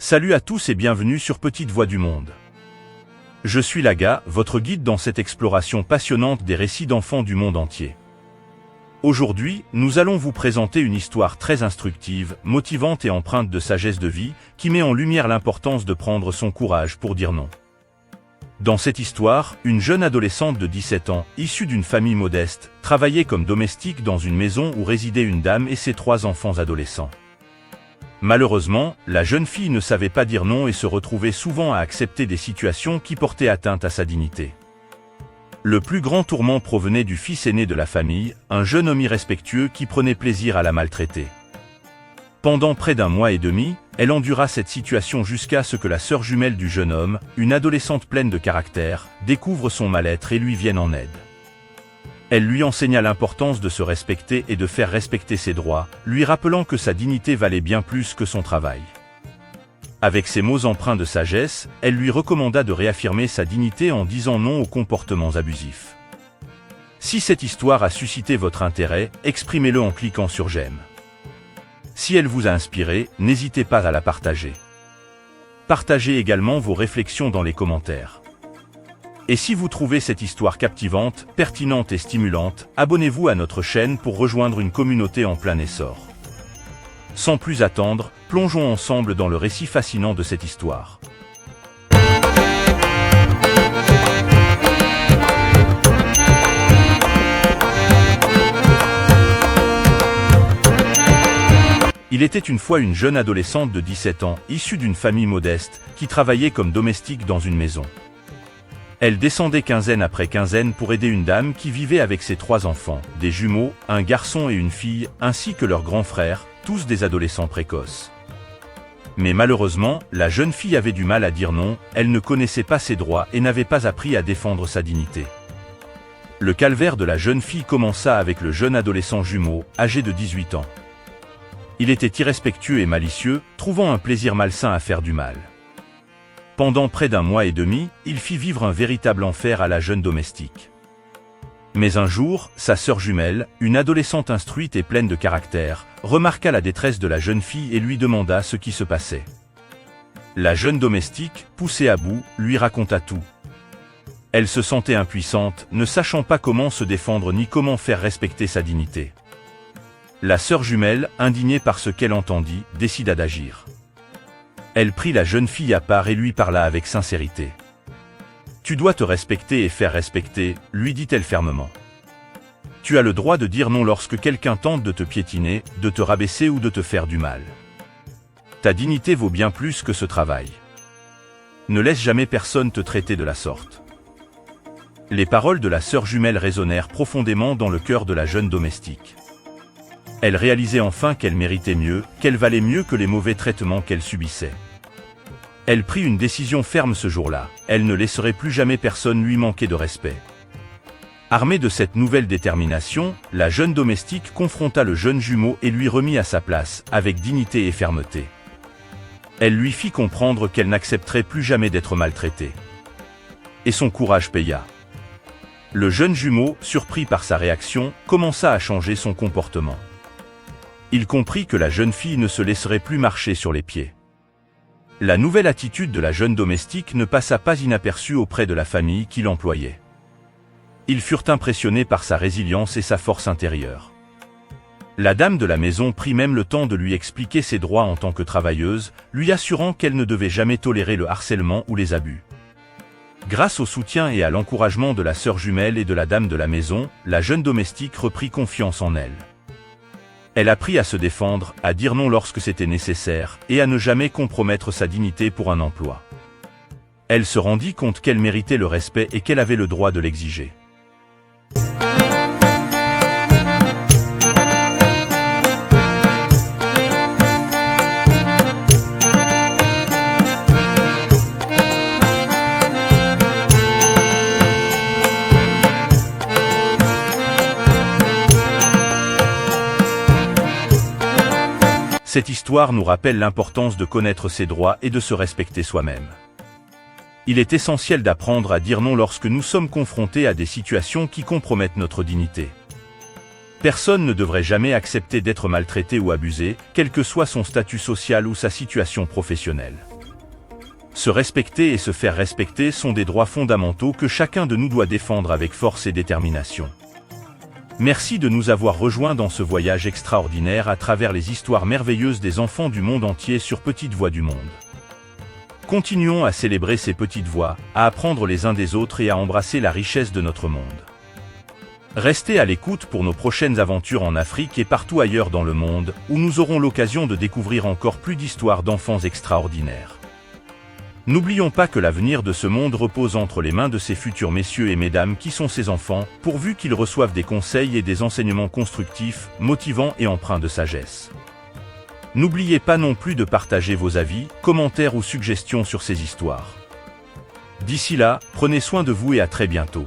Salut à tous et bienvenue sur Petite Voix du Monde. Je suis Laga, votre guide dans cette exploration passionnante des récits d'enfants du monde entier. Aujourd'hui, nous allons vous présenter une histoire très instructive, motivante et empreinte de sagesse de vie, qui met en lumière l'importance de prendre son courage pour dire non. Dans cette histoire, une jeune adolescente de 17 ans, issue d'une famille modeste, travaillait comme domestique dans une maison où résidait une dame et ses 3 enfants adolescents. Malheureusement, la jeune fille ne savait pas dire non et se retrouvait souvent à accepter des situations qui portaient atteinte à sa dignité. Le plus grand tourment provenait du fils aîné de la famille, un jeune homme irrespectueux qui prenait plaisir à la maltraiter. Pendant près d'1 mois et demi, elle endura cette situation jusqu'à ce que la sœur jumelle du jeune homme, une adolescente pleine de caractère, découvre son mal-être et lui vienne en aide. Elle lui enseigna l'importance de se respecter et de faire respecter ses droits, lui rappelant que sa dignité valait bien plus que son travail. Avec ces mots empreints de sagesse, elle lui recommanda de réaffirmer sa dignité en disant non aux comportements abusifs. Si cette histoire a suscité votre intérêt, exprimez-le en cliquant sur j'aime. Si elle vous a inspiré, n'hésitez pas à la partager. Partagez également vos réflexions dans les commentaires. Et si vous trouvez cette histoire captivante, pertinente et stimulante, abonnez-vous à notre chaîne pour rejoindre une communauté en plein essor. Sans plus attendre, plongeons ensemble dans le récit fascinant de cette histoire. Il était une fois une jeune adolescente de 17 ans, issue d'une famille modeste, qui travaillait comme domestique dans une maison. Elle descendait quinzaine après quinzaine pour aider une dame qui vivait avec ses 3 enfants, des jumeaux, un garçon et une fille, ainsi que leurs grands frères, tous des adolescents précoces. Mais malheureusement, la jeune fille avait du mal à dire non, elle ne connaissait pas ses droits et n'avait pas appris à défendre sa dignité. Le calvaire de la jeune fille commença avec le jeune adolescent jumeau, âgé de 18 ans. Il était irrespectueux et malicieux, trouvant un plaisir malsain à faire du mal. Pendant près d'1 mois et demi, il fit vivre un véritable enfer à la jeune domestique. Mais un jour, sa sœur jumelle, une adolescente instruite et pleine de caractère, remarqua la détresse de la jeune fille et lui demanda ce qui se passait. La jeune domestique, poussée à bout, lui raconta tout. Elle se sentait impuissante, ne sachant pas comment se défendre ni comment faire respecter sa dignité. La sœur jumelle, indignée par ce qu'elle entendit, décida d'agir. Elle prit la jeune fille à part et lui parla avec sincérité. « Tu dois te respecter et faire respecter », lui dit-elle fermement. « Tu as le droit de dire non lorsque quelqu'un tente de te piétiner, de te rabaisser ou de te faire du mal. Ta dignité vaut bien plus que ce travail. Ne laisse jamais personne te traiter de la sorte. » Les paroles de la sœur jumelle résonnèrent profondément dans le cœur de la jeune domestique. Elle réalisait enfin qu'elle méritait mieux, qu'elle valait mieux que les mauvais traitements qu'elle subissait. Elle prit une décision ferme ce jour-là, elle ne laisserait plus jamais personne lui manquer de respect. Armée de cette nouvelle détermination, la jeune domestique confronta le jeune jumeau et lui remit à sa place, avec dignité et fermeté. Elle lui fit comprendre qu'elle n'accepterait plus jamais d'être maltraitée. Et son courage paya. Le jeune jumeau, surpris par sa réaction, commença à changer son comportement. Il comprit que la jeune fille ne se laisserait plus marcher sur les pieds. La nouvelle attitude de la jeune domestique ne passa pas inaperçue auprès de la famille qui l'employait. Ils furent impressionnés par sa résilience et sa force intérieure. La dame de la maison prit même le temps de lui expliquer ses droits en tant que travailleuse, lui assurant qu'elle ne devait jamais tolérer le harcèlement ou les abus. Grâce au soutien et à l'encouragement de la sœur jumelle et de la dame de la maison, la jeune domestique reprit confiance en elle. Elle apprit à se défendre, à dire non lorsque c'était nécessaire, et à ne jamais compromettre sa dignité pour un emploi. Elle se rendit compte qu'elle méritait le respect et qu'elle avait le droit de l'exiger. Cette histoire nous rappelle l'importance de connaître ses droits et de se respecter soi-même. Il est essentiel d'apprendre à dire non lorsque nous sommes confrontés à des situations qui compromettent notre dignité. Personne ne devrait jamais accepter d'être maltraité ou abusé, quel que soit son statut social ou sa situation professionnelle. Se respecter et se faire respecter sont des droits fondamentaux que chacun de nous doit défendre avec force et détermination. Merci de nous avoir rejoints dans ce voyage extraordinaire à travers les histoires merveilleuses des enfants du monde entier sur Petites Voix du Monde. Continuons à célébrer ces petites voix, à apprendre les uns des autres et à embrasser la richesse de notre monde. Restez à l'écoute pour nos prochaines aventures en Afrique et partout ailleurs dans le monde, où nous aurons l'occasion de découvrir encore plus d'histoires d'enfants extraordinaires. N'oublions pas que l'avenir de ce monde repose entre les mains de ces futurs messieurs et mesdames qui sont ces enfants, pourvu qu'ils reçoivent des conseils et des enseignements constructifs, motivants et empreints de sagesse. N'oubliez pas non plus de partager vos avis, commentaires ou suggestions sur ces histoires. D'ici là, prenez soin de vous et à très bientôt.